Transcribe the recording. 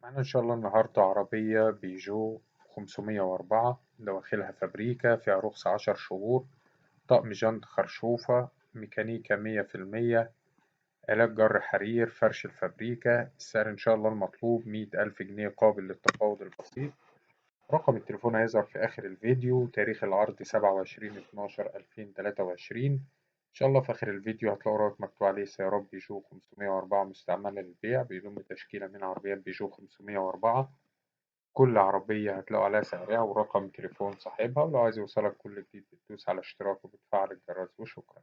معانا إن شاء الله النهاردة عربية بيجو 504 دواخلها فابريكا، فيها رخص 10 شهور، طقم جنط خرشوفة، ميكانيكا 100%، علاج جر حرير، فرش الفابريكا. السعر إن شاء الله المطلوب 100,000 جنيه قابل للتفاوض البسيط. رقم التليفون هيظهر في آخر الفيديو. تاريخ العرض 27/12/2023. إن شاء الله في آخر الفيديو هتلاقوا رابط مكتوب عليه سيارات بيجو 504 مستعملة للبيع، بيضم تشكيلة من عربيات بيجو 504. كل عربية هتلاقوا عليها سعرها ورقم تليفون صاحبها، ولو عايز يوصلك كل جديد بتدوس على اشتراك وبتفعل الجرس. وشكرا.